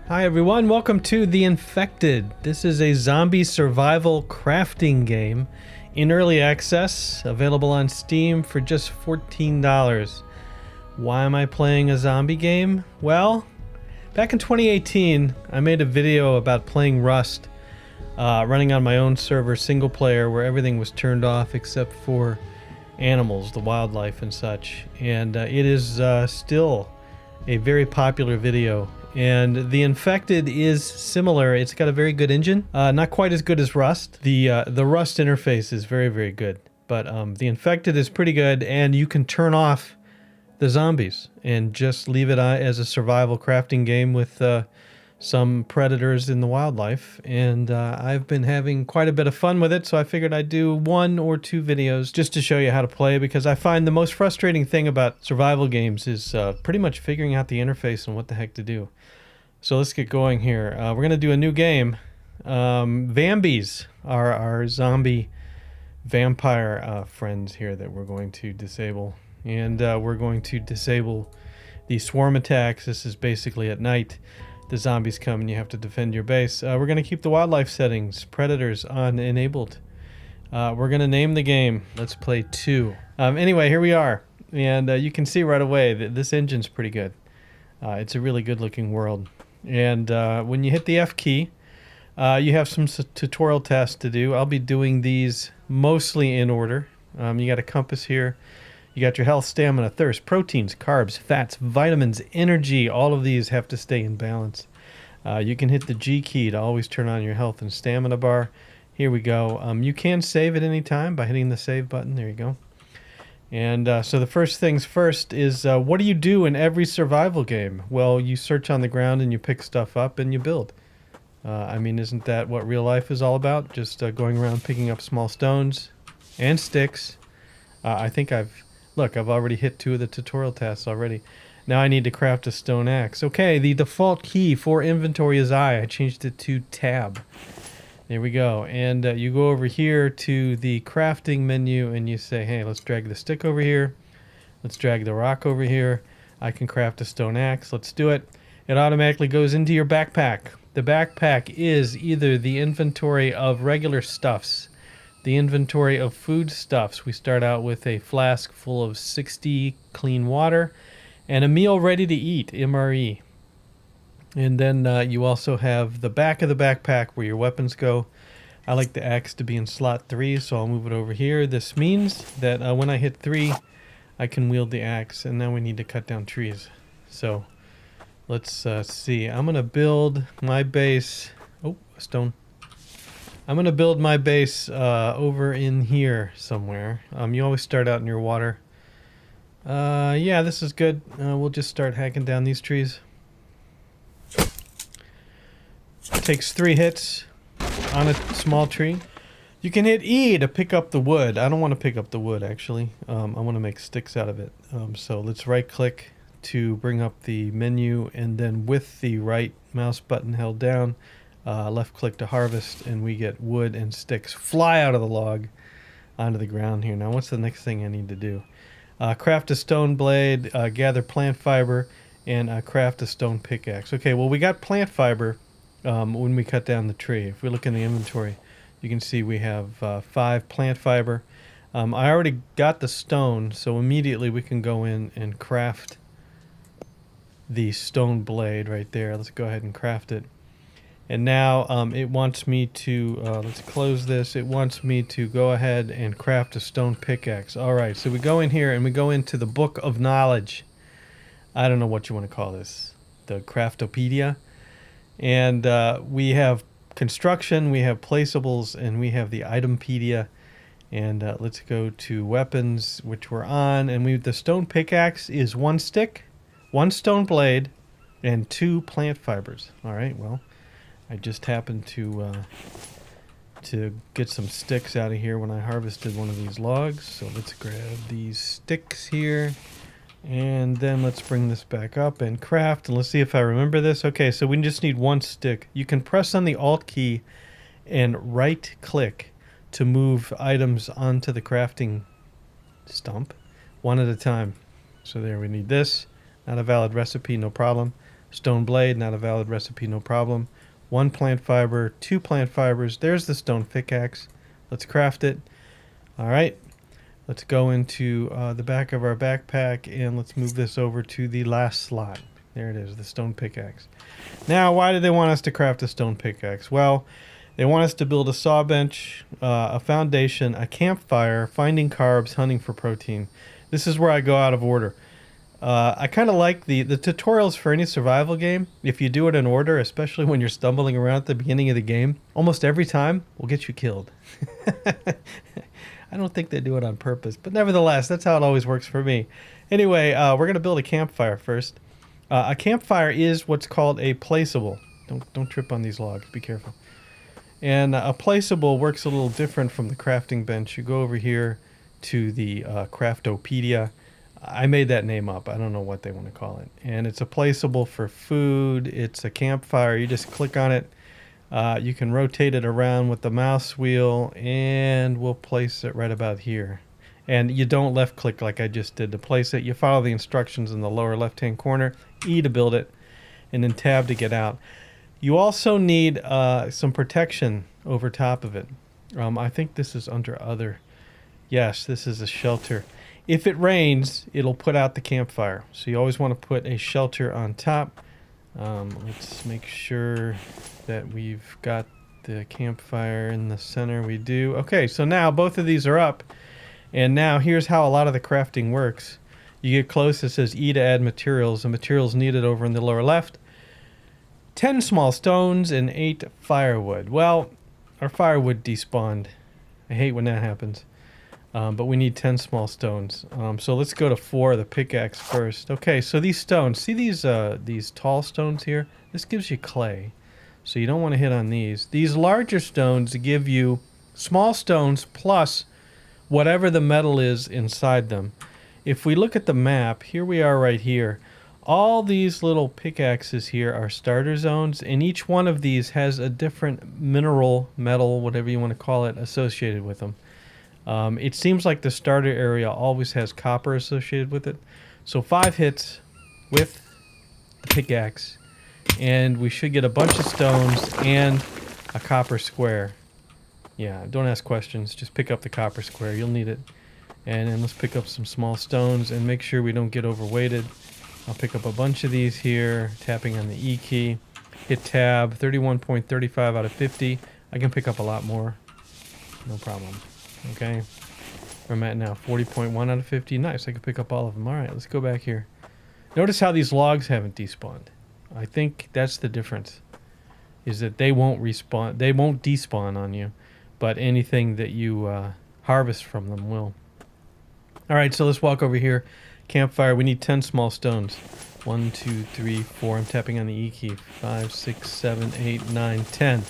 Hi everyone, welcome to The Infected. This is a zombie survival crafting game in early access, available on Steam for just $14. Why am I playing a zombie game? Well, back in 2018, I made a video about playing Rust, running on my own server, single player, where everything was turned off except for animals, the wildlife and such. And it is still a very popular video. And The Infected is similar. It's got a very good engine. Not quite as good as Rust. The Rust interface is very, very good. But The Infected is pretty good, and you can turn off the zombies and just leave it as a survival crafting game with some predators in the wildlife. And I've been having quite a bit of fun with it, so I figured I'd do 1 or 2 videos just to show you how to play, because I find the most frustrating thing about survival games is pretty much figuring out the interface and what the heck to do. So let's get going here. We're going to do a new game. Vambies are our zombie vampire friends here that we're going to disable. And we're going to disable the swarm attacks. This is basically at night. The zombies come and you have to defend your base. We're going to keep the wildlife settings, predators, on enabled. We're going to name the game Let's Play 2. Anyway, here we are. And you can see right away that this engine's pretty good. It's a really good looking world. And when you hit the F key, you have some tutorial tasks to do. I'll be doing these mostly in order. You got a compass here. You got your health, stamina, thirst, proteins, carbs, fats, vitamins, energy. All of these have to stay in balance. You can hit the G key to always turn on your health and stamina bar. Here we go. You can save at any time by hitting the save button. There you go. And so the first things first is, what do you do in every survival game? Well, you search on the ground and you pick stuff up and you build. I mean, isn't that what real life is all about? Just going around picking up small stones and sticks. I think I've already hit 2 of the tutorial tasks already. Now I need to craft a stone axe. Okay, the default key for inventory is I. I changed it to tab. There we go. And you go over here to the crafting menu and you say, hey, let's drag the stick over here. Let's drag the rock over here. I can craft a stone axe. Let's do it. It automatically goes into your backpack. The backpack is either the inventory of regular stuffs, the inventory of food stuffs. We start out with a flask full of 60 clean water and a meal ready to eat, MRE. And then you also have the back of the backpack where your weapons go. I like the axe to be in slot 3, so I'll move it over here. This means that when I hit 3, I can wield the axe, and now we need to cut down trees. So let's see. I'm going to build my base. Oh, a stone. I'm going to build my base over in here somewhere. You always start out in your water. Yeah, this is good. We'll just start hacking down these trees. Takes 3 hits on a small tree. You can hit E to pick up the wood. I don't want to pick up the wood, actually. I want to make sticks out of it. So let's right click to bring up the menu, and then with the right mouse button held down, left click to harvest, and we get wood and sticks fly out of the log onto the ground here. Now what's the next thing I need to do? Craft a stone blade, gather plant fiber, and craft a stone pickaxe. Okay, well, we got plant fiber when we cut down the tree. If we look in the inventory, you can see we have 5 plant fiber. I already got the stone, so immediately we can go in and craft the stone blade right there. Let's go ahead and craft it. And now it wants me to, let's close this. It wants me to go ahead and craft a stone pickaxe. All right, so we go in here and we go into the Book of Knowledge. I don't know what you want to call this. The Craftopedia. And we have construction, we have placeables, and we have the Itempedia. And let's go to weapons, which we're on. And the stone pickaxe is 1 stick, 1 stone blade, and 2 plant fibers. All right, well, I just happened to get some sticks out of here when I harvested one of these logs. So let's grab these sticks here. And then let's bring this back up and craft. And let's see if I remember this. Okay, so we just need 1 stick. You can press on the Alt key and right click to move items onto the crafting stump 1 at a time. So there, we need this. Not a valid recipe, no problem. Stone blade, not a valid recipe, no problem. 1 plant fiber, 2 plant fibers. There's the stone pickaxe. Let's craft it. All right. Let's go into the back of our backpack and let's move this over to the last slot. There it is, the stone pickaxe. Now, why do they want us to craft a stone pickaxe? Well, they want us to build a saw bench, a foundation, a campfire, finding carbs, hunting for protein. This is where I go out of order. I kind of like the tutorials for any survival game. If you do it in order, especially when you're stumbling around at the beginning of the game, almost every time will get you killed. I don't think they do it on purpose, but nevertheless, that's how it always works for me. Anyway, we're going to build a campfire first. A campfire is what's called a placeable. Don't trip on these logs. Be careful. And a placeable works a little different from the crafting bench. You go over here to the Craftopedia. I made that name up. I don't know what they want to call it. And it's a placeable for food. It's a campfire. You just click on it. You can rotate it around with the mouse wheel, and we'll place it right about here. And you don't left click like I just did to place it. You follow the instructions in the lower left hand corner. E to build it, and then tab to get out. You also need some protection over top of it. I think this is under other. Yes, this is a shelter. If it rains, it'll put out the campfire. So you always want to put a shelter on top. Let's make sure that we've got the campfire in the center. We do. Okay, so now both of these are up. And now here's how a lot of the crafting works. You get close, it says E to add materials. The materials needed over in the lower left. 10 small stones and 8 firewood. Well, our firewood despawned. I hate when that happens. But we need 10 small stones. So let's go to 4, the pickaxe first. Okay, so these stones, see these tall stones here? This gives you clay. So you don't want to hit on these. These larger stones give you small stones plus whatever the metal is inside them. If we look at the map, here we are right here. All these little pickaxes here are starter zones, and each one of these has a different mineral, metal, whatever you want to call it, associated with them. It seems like the starter area always has copper associated with it. So 5 hits with the pickaxe, and we should get a bunch of stones and a copper square. Yeah, don't ask questions. Just pick up the copper square. You'll need it. And then let's pick up some small stones and make sure we don't get overweighted. I'll pick up a bunch of these here, tapping on the E key. Hit tab, 31.35 out of 50. I can pick up a lot more. No problem. Okay. Where I'm at now, 40.1 out of 50. Nice, I can pick up all of them. All right, let's go back here. Notice how these logs haven't despawned. I think that's the difference, is that they won't respawn. They won't despawn on you, but anything that you harvest from them will. All right, so let's walk over here. Campfire, we need 10 small stones. 1, 2, 3, 4. I'm tapping on the E key. 5, 6, 7, 8, 9, 10.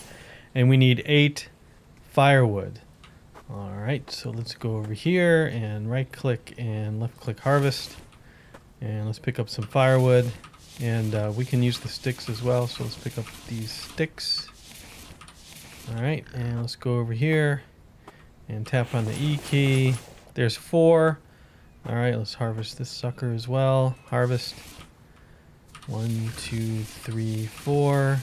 And we need 8 firewood. All right, so let's go over here and right click and left click harvest. And let's pick up some firewood. And we can use the sticks as well, so let's pick up these sticks. All right, and let's go over here and tap on the E key. There's 4. All right, let's harvest this sucker as well. Harvest. 1, 2, 3, 4.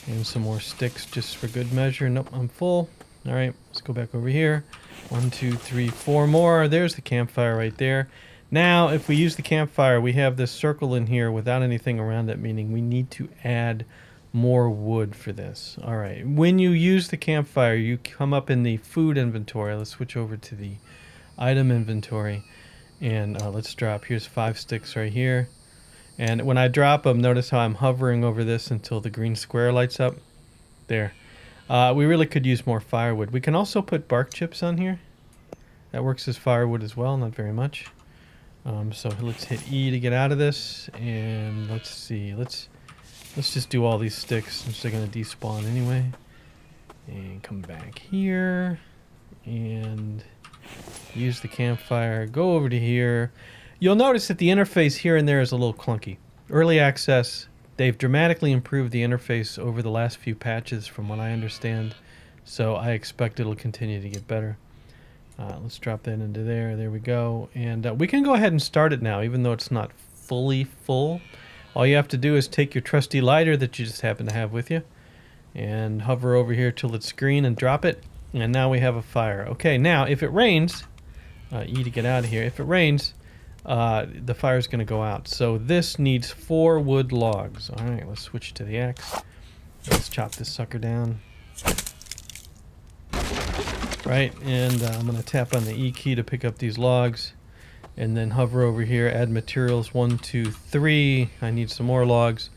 And some more sticks just for good measure. Nope, I'm full. All right, let's go back over here. 1, 2, 3, 4 more. There's the campfire right there. Now, if we use the campfire, we have this circle in here without anything around it, meaning we need to add more wood for this. All right, when you use the campfire, you come up in the food inventory. Let's switch over to the item inventory. And let's drop. Here's 5 sticks right here. And when I drop them, notice how I'm hovering over this until the green square lights up. There. We really could use more firewood. We can also put bark chips on here. That works as firewood as well, not very much. So let's hit E to get out of this. And let's see. Let's just do all these sticks since they're going to despawn anyway. And come back here. And use the campfire. Go over to here. You'll notice that the interface here and there is a little clunky. Early access, they've dramatically improved the interface over the last few patches from what I understand. So I expect it'll continue to get better. Let's drop that into there. There we go. And we can go ahead and start it now, even though it's not fully full. All you have to do is take your trusty lighter that you just happen to have with you and hover over here till it's green and drop it. And now we have a fire. Okay, now if it rains, E to get out of here. If it rains, the fire's going to go out. So this needs 4 wood logs. All right, let's switch to the axe. Let's chop this sucker down. Right, and I'm going to tap on the E key to pick up these logs. And then hover over here, add materials, 1, 2, 3. I need some more logs.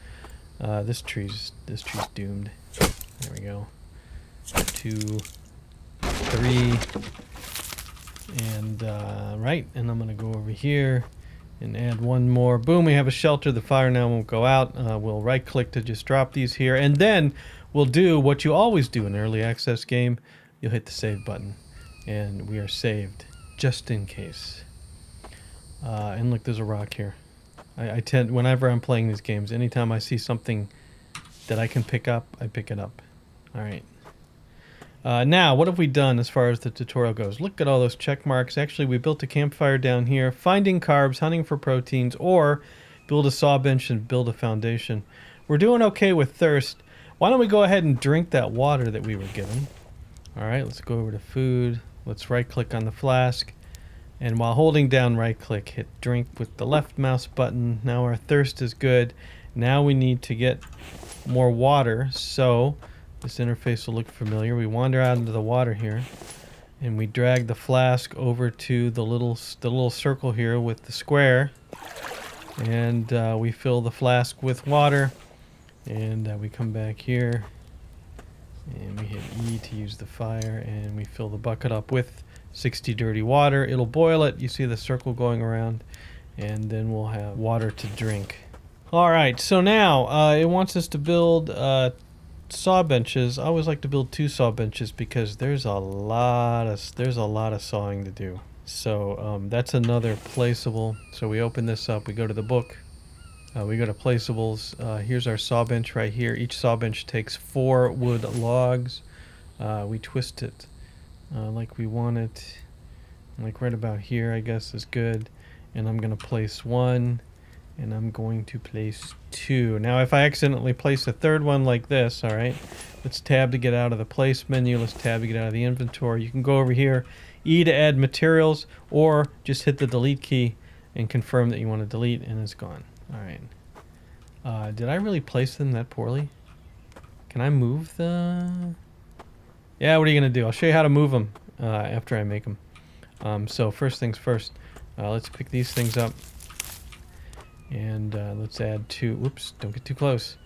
This tree's doomed. There we go. 2, 3. And right, and I'm gonna go over here and add 1 more. Boom, we have a shelter. The fire now won't go out. We'll right click to just drop these here, and then we'll do what you always do in an early access game. You'll hit the save button, and we are saved just in case. And look, there's a rock here. I tend, whenever I'm playing these games, anytime I see something that I can pick up, I pick it up. All right. Now, what have we done as far as the tutorial goes? Look at all those check marks. Actually, we built a campfire down here, finding carbs, hunting for proteins, or build a saw bench and build a foundation. We're doing okay with thirst. Why don't we go ahead and drink that water that we were given? All right, let's go over to food. Let's right-click on the flask. And while holding down right-click, hit drink with the left mouse button. Now our thirst is good. Now we need to get more water. So this interface will look familiar. We wander out into the water here, and we drag the flask over to the little circle here with the square, and we fill the flask with water. And we come back here, and we hit E to use the fire, and we fill the bucket up with 60 dirty water. It'll boil it. You see the circle going around, and then we'll have water to drink. All right, so now it wants us to build saw benches. I always like to build 2 saw benches because there's a lot of sawing to do. So that's another placeable. So we open this up. We go to the book. We go to placeables. Here's our saw bench right here. Each saw bench takes 4 wood logs. We twist it like we want it, like right about here, I guess is good. And I'm going to place 1, and I'm going to place 2. Now if I accidentally place a 3rd one like this, all right, let's tab to get out of the place menu. Let's tab to get out of the inventory. You can go over here, E to add materials, or just hit the delete key and confirm that you want to delete, and it's gone. All right. Did I really place them that poorly? Can I move the... Yeah, what are you going to do? I'll show you how to move them after I make them. So first things first, let's pick these things up. And let's add 2. Whoops, don't get too close.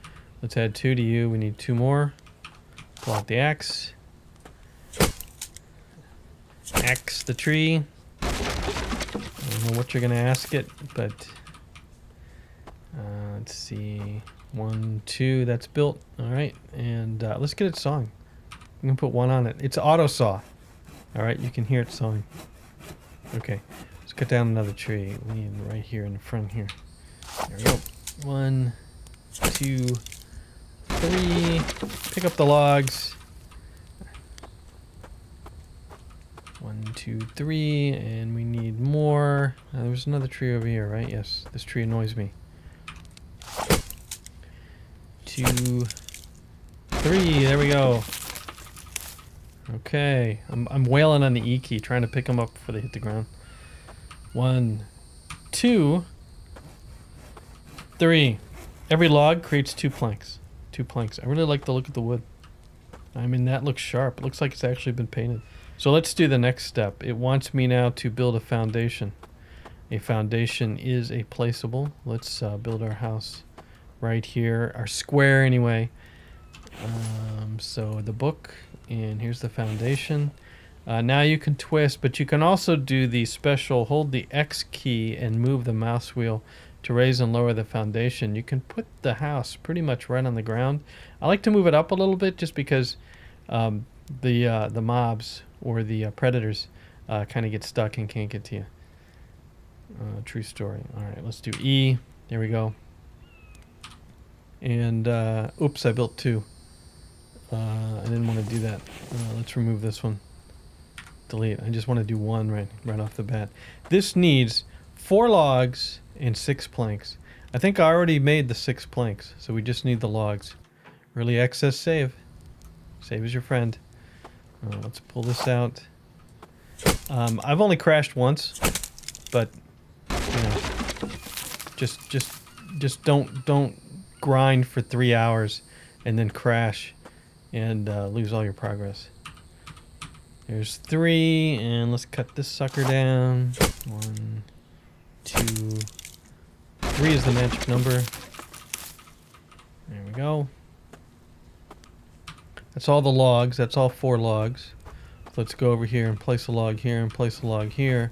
Let's add 2 to you. We need 2 more. Pull out the axe. Axe the tree. I don't know what you're going to ask it, but... let's see. 1, 2, that's built. All right, and let's get it sawing. I'm gonna put 1 on it. It's auto saw. All right, you can hear it sawing. Okay, let's cut down another tree. We need right here in the front here. There we go. 1, 2, 3. Pick up the logs. 1, 2, 3, and we need more. There's another tree over here, right? Yes, this tree annoys me. 2, 3. There we go. Okay, I'm wailing on the E key, trying to pick them up before they hit the ground. 1, 2, 3. Every log creates 2 planks. 2 planks. I really like the look of the wood. I mean, that looks sharp. It looks like it's actually been painted. So let's do the next step. It wants me now to build a foundation. A foundation is a placeable. Let's build our house right here, our square anyway. So the book, and here's the foundation. Now you can twist, but you can also do the special, hold the X key and move the mouse wheel to raise and lower the foundation. You can put the house pretty much right on the ground. I like to move it up a little bit just because the mobs or the predators kind of get stuck and can't get to you. True story. All right, let's do E. There we go. And oops, I built 2. I didn't want to do that. Let's remove this one. Delete. I just want to do 1 right off the bat. This needs 4 logs and 6 planks. I think I already made the 6 planks, so we just need the logs. Early access save. Save is your friend. Let's pull this out. I've only crashed once, but you know, just don't grind for 3 hours and then crash and lose all your progress. There's 3, and let's cut this sucker down. 1, 2, 3 is the magic number. There we go. That's all the logs. That's all 4 logs. Let's go over here and place a log here and place a log here.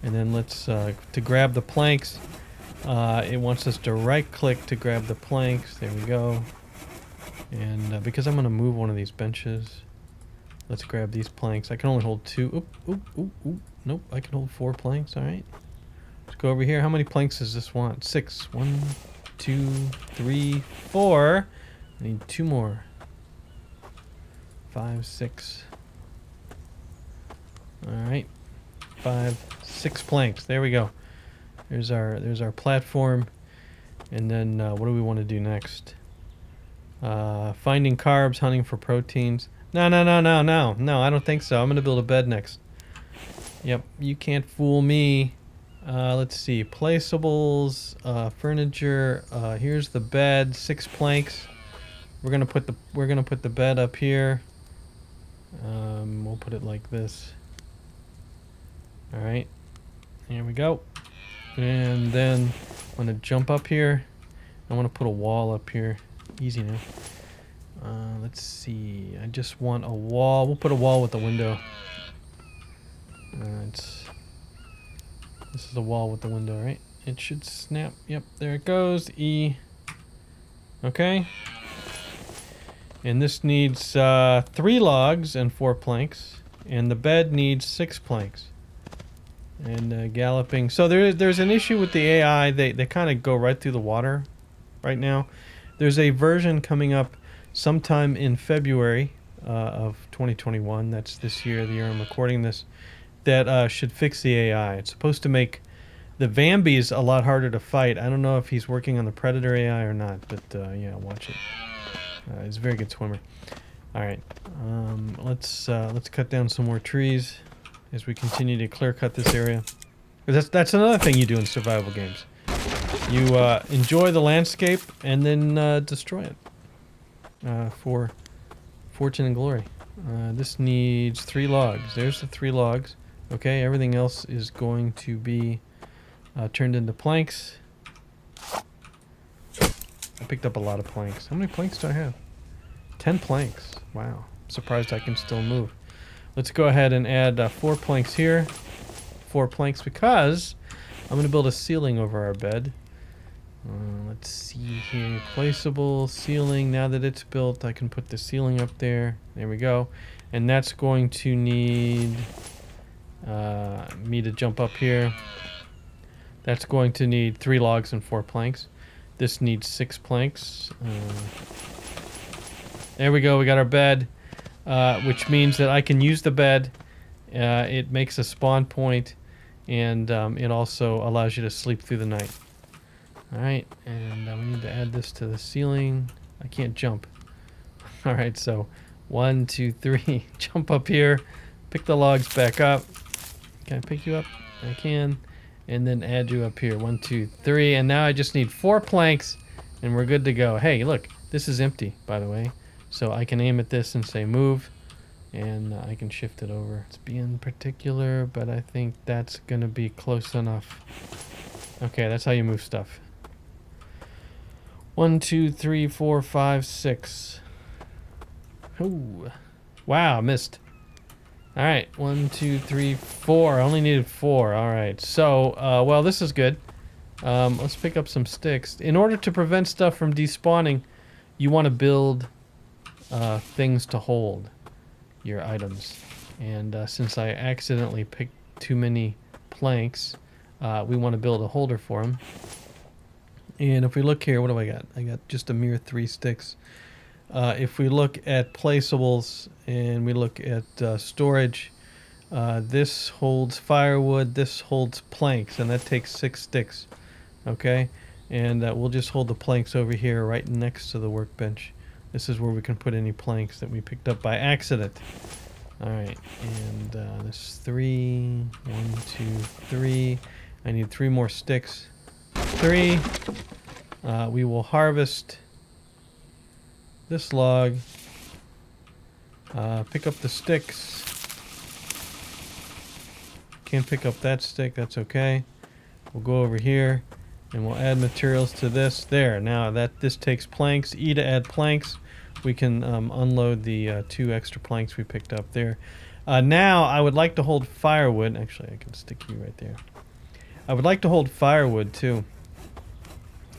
And then let's, to grab the planks, it wants us to right click to grab the planks. There we go. And because I'm going to move one of these benches, let's grab these planks. I can only hold 2. Oop, oop, oop, oop. Nope, I can hold 4 planks. All right. Let's go over here. How many planks does this want? 6. 1, 2, 3, 4. I need 2 more. 5, 6. All right. 5, 6 planks. There we go. There's our platform. And then what do we want to do next? Finding carbs, hunting for proteins. No, I don't think so. I'm going to build a bed next. Yep, you can't fool me. Let's see. Placeables, furniture. Here's the bed, 6 planks. We're going to put the bed up here. We'll put it like this. All right. Here we go. And then I'm going to jump up here. I want to put a wall up here. Easy now. Let's see. I just want a wall. We'll put a wall with a window. This is a wall with the window, right? It should snap. Yep, there it goes. E. Okay. And this needs 3 logs and 4 planks. And the bed needs 6 planks. And galloping. So there's an issue with the AI. They kind of go right through the water right now. There's a version coming up sometime in February of 2021. That's this year, the year I'm recording this. That should fix the AI. It's supposed to make the Vambies a lot harder to fight. I don't know if he's working on the Predator AI or not, but yeah, watch it. He's a very good swimmer. All right, let's cut down some more trees as we continue to clear cut this area. That's another thing you do in survival games. You enjoy the landscape and then destroy it for fortune and glory. This needs 3 logs. There's the 3 logs. Okay, everything else is going to be turned into planks. I picked up a lot of planks. How many planks do I have? 10 planks. Wow. I'm surprised I can still move. Let's go ahead and add 4 planks here. 4 planks because I'm going to build a ceiling over our bed. Let's see here. Placeable ceiling. Now that it's built, I can put the ceiling up there. There we go. And that's going to need me to jump up here. That's going to need 3 logs and 4 planks. This needs 6 planks. There we go. We got our bed, which means that I can use the bed. It makes a spawn point, and it also allows you to sleep through the night. All right, and we need to add this to the ceiling. I can't jump. All right, so 1, 2, 3. Jump up here. Pick the logs back up. Can I pick you up? I can. And then add you up here. 1, 2, 3. And now I just need 4 planks, and we're good to go. Hey, look, this is empty, by the way. So I can aim at this and say move, and I can shift it over. It's being particular, but I think that's going to be close enough. Okay, that's how you move stuff. 1, 2, 3, 4, 5, 6. Ooh. Wow, missed. All right, 1, 2, 3, 4. I only needed 4. All right. So, well, this is good. Let's pick up some sticks. In order to prevent stuff from despawning, you want to build things to hold your items. And since I accidentally picked too many planks, we want to build a holder for them. And if we look here, what do I got? I got just a mere 3 sticks. If we look at placeables and we look at storage, this holds firewood, this holds planks, and that takes 6 sticks. Okay? And we'll just hold the planks over here right next to the workbench. This is where we can put any planks that we picked up by accident. Alright, and there's 3. 1, 2, 3. I need 3 more sticks. 3. We will harvest this log. Pick up the sticks. Can't pick up that stick, that's okay. We'll go over here and we'll add materials to this. There, now that this takes planks. E to add planks. We can unload the 2 extra planks we picked up there. Now I would like to hold firewood. Actually, I can stick you right there. I would like to hold firewood too.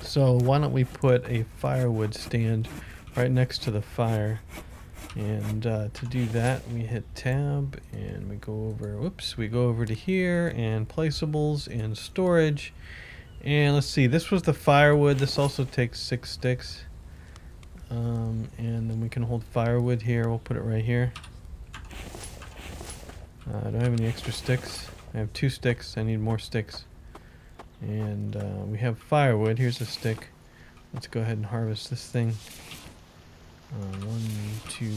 So why don't we put a firewood stand right next to the fire. And to do that, we hit tab and we go over, whoops, we go over to here and placeables and storage. And let's see, this was the firewood. This also takes 6 sticks. And then we can hold firewood here. We'll put it right here. I don't have any extra sticks. I have 2 sticks. I need more sticks. And we have firewood. Here's a stick. Let's go ahead and harvest this thing. 1, 2,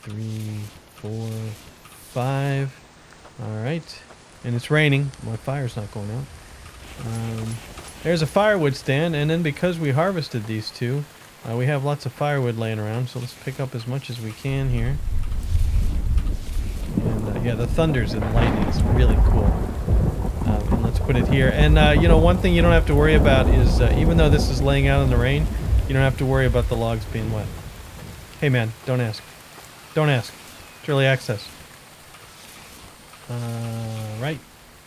3, 4, 5. Alright. And it's raining. My fire's not going out. There's a firewood stand, and then because we harvested these 2, we have lots of firewood laying around, so let's pick up as much as we can here. And yeah, the thunders and lightning is really cool. And let's put it here. And you know, one thing you don't have to worry about is, even though this is laying out in the rain, you don't have to worry about the logs being wet. Hey man, don't ask. Don't ask. It's early access. Right.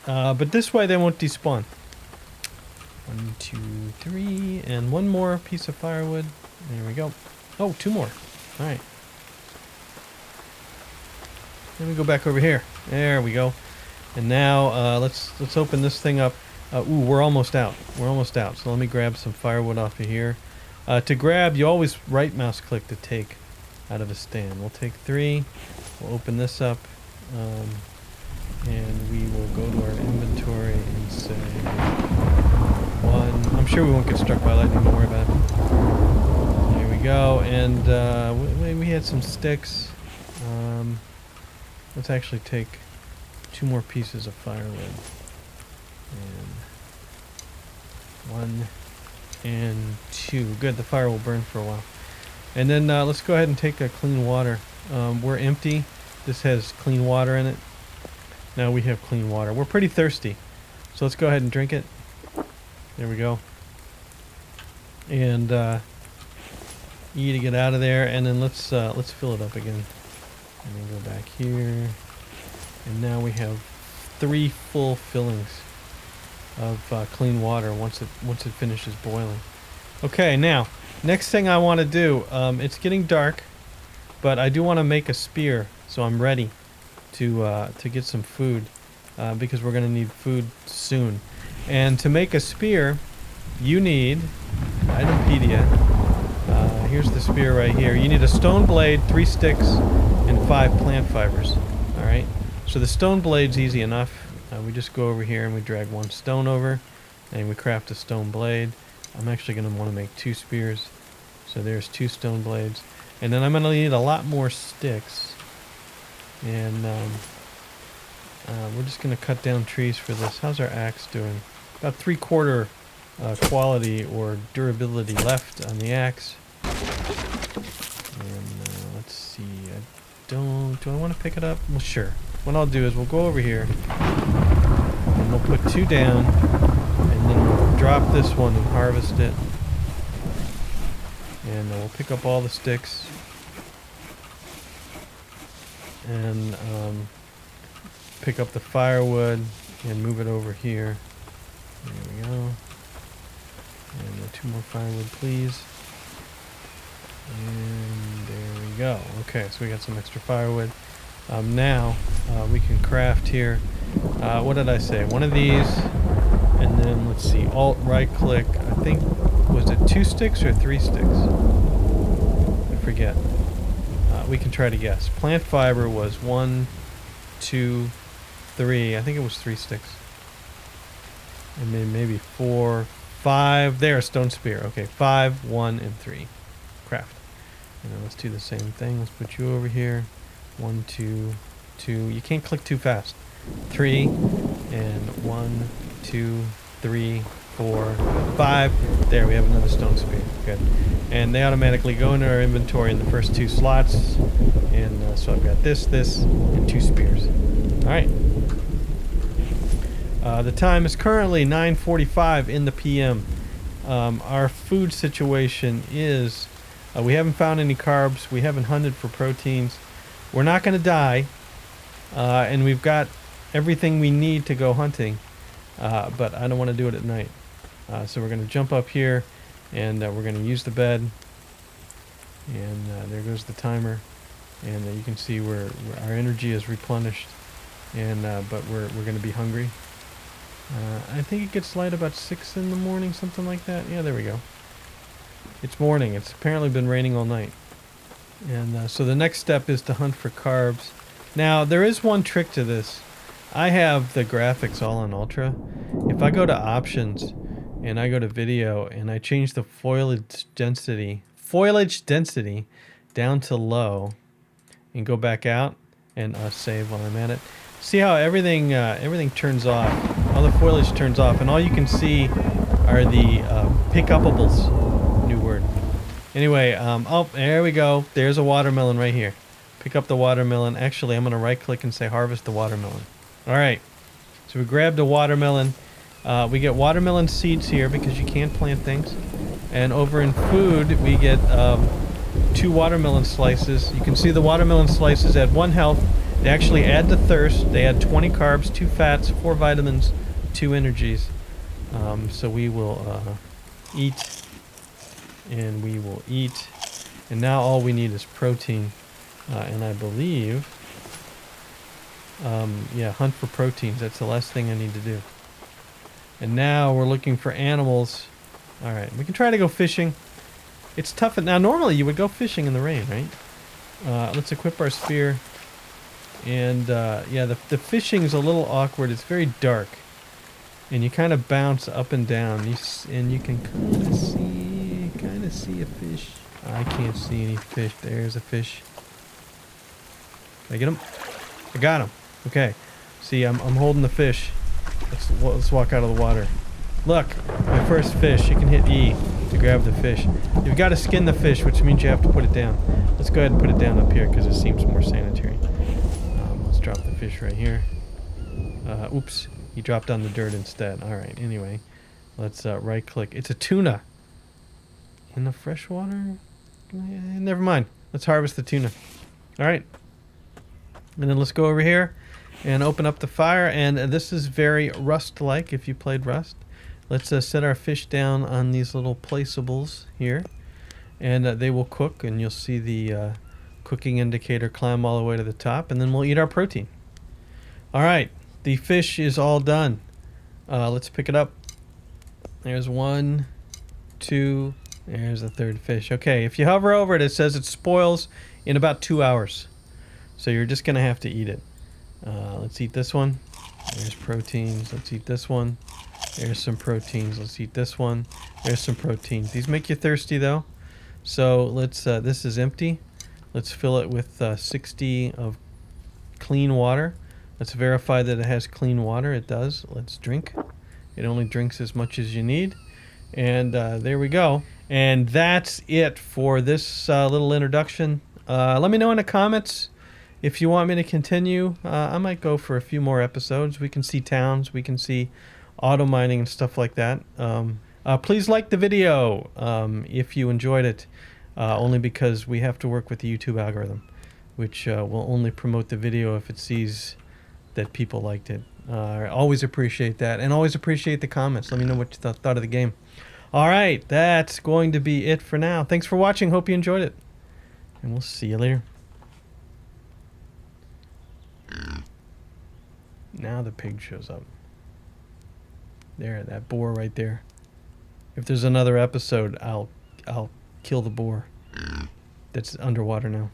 But this way they won't despawn. 1, 2, 3, and 1 more piece of firewood. There we go. Oh, 2 more. All right. Let me go back over here. There we go. And now let's open this thing up. Ooh, we're almost out. We're almost out. So let me grab some firewood off of here. To grab, you always right mouse click to take out of a stand. We'll take 3. We'll open this up. And we will go to our inventory and say 1. I'm sure we won't get struck by lightning. Don't worry about it. There we go. And we had some sticks. Let's actually take 2 more pieces of firewood. And 1 and 2. Good, the fire will burn for a while. And then let's go ahead and take clean water. We're empty. This has clean water in it. Now we have clean water. We're pretty thirsty. So let's go ahead and drink it. There we go. And E to get out of there. And then let's fill it up again. And then go back here. And now we have 3 full fillings of clean water once it finishes boiling. Okay, now next thing I want to do, it's getting dark, but I do want to make a spear, so I'm ready to get some food, because we're going to need food soon. And to make a spear, you need Itempedia. Here's the spear right here. You need a stone blade, 3 sticks, and 5 plant fibers. All right. So the stone blade's easy enough. We just go over here and we drag 1 stone over, and we craft a stone blade. I'm actually going to want to make 2 spears. So there's 2 stone blades. And then I'm going to need a lot more sticks. And we're just going to cut down trees for this. How's our axe doing? About 3/4 quality or durability left on the axe. And let's see. Do I want to pick it up? Well, sure. What I'll do is we'll go over here and we'll put 2 down, and then we'll drop this one and harvest it. And we'll pick up all the sticks and pick up the firewood and move it over here. There we go. And 2 more firewood, please. And there we go. Okay, so we got some extra firewood. Now we can craft here. What did I say? 1 of these, and then let's see. Alt right click. I think, was it 2 sticks or 3 sticks? I forget. We can try to guess. Plant fiber was 1, 2, 3. I think it was 3 sticks. And then maybe 4, 5. There, stone spear. Okay, 5, 1, and 3. Craft. And then let's do the same thing. Let's put you over here. 1, 2, 2. You can't click too fast. 3, and 1, 2, 3, 4, 5. There, we have another stone spear. Good. And they automatically go into our inventory in the first 2 slots. And so I've got this, and 2 spears. Alright. The time is currently 9:45 in the PM. Our food situation is we haven't found any carbs. We haven't hunted for proteins. We're not going to die. And we've got everything we need to go hunting. But I don't want to do it at night. So we're going to jump up here and we're going to use the bed. And there goes the timer. And you can see where our energy is replenished. And but we're going to be hungry. I think it gets light about 6 in the morning, something like that. Yeah, there we go. It's morning. It's apparently been raining all night. And so the next step is to hunt for carbs. Now, there is one trick to this. I have the graphics all on ultra. If I go to options and I go to video and I change the foliage density down to low and go back out and save while I'm at it. See how everything turns off. All the foliage turns off, and all you can see are the pick-upables. New word. Anyway, oh, there we go. There's a watermelon right here. Pick up the watermelon. Actually, I'm going to right-click and say harvest the watermelon. All right. So we grabbed a watermelon. We get watermelon seeds here because you can't plant things. And over in food, we get 2 watermelon slices. You can see the watermelon slices add 1 health. They actually add to thirst. They add 20 carbs, 2 fats, 4 vitamins, 2 energies. So we will eat, and we will eat. And now all we need is protein. And I believe, yeah, hunt for proteins. That's the last thing I need to do. And now we're looking for animals. All right, we can try to go fishing. It's tough. Now, normally you would go fishing in the rain, right? Let's equip our spear. And yeah, the fishing is a little awkward. It's very dark, and you kind of bounce up and down. And you can kind of see a fish. I can't see any fish. There's a fish. Did I get him? I got him. Okay. See, I'm holding the fish. Let's walk out of the water. Look, my first fish. You can hit E to grab the fish. You've got to skin the fish, which means you have to put it down. Let's go ahead and put it down up here because it seems more sanitary. Drop the fish right here. Oops, he dropped on the dirt instead. All right, anyway, let's right click. It's a tuna in the freshwater. Never mind. Let's harvest the tuna. All right, and then let's go over here and open up the fire. And this is very Rust-like if you played Rust. Let's set our fish down on these little placeables here, and they will cook, and you'll see the cooking indicator climb all the way to the top, and then we'll eat our protein. All right, the fish is all done. Let's pick it up. There's 1, 2, there's the 3rd fish. Okay, if you hover over it, it says it spoils in about 2 hours. So you're just gonna have to eat it. Let's eat this one. There's proteins. Let's eat this one. There's some proteins. Let's eat this one. There's some proteins. These make you thirsty though. So let's, this is empty. Let's fill it with 60 of clean water. Let's verify that it has clean water. It does. Let's drink. It only drinks as much as you need. And there we go. And that's it for this little introduction. Let me know in the comments if you want me to continue. I might go for a few more episodes. We can see towns. We can see auto mining and stuff like that. Please like the video if you enjoyed it. Only because we have to work with the YouTube algorithm, which will only promote the video if it sees that people liked it. I always appreciate that, and always appreciate the comments. Let me know what you thought of the game. All right, that's going to be it for now. Thanks for watching. Hope you enjoyed it, and we'll see you later. Now the pig shows up. There, that boar right there. If there's another episode, I'll kill the boar. That's underwater now.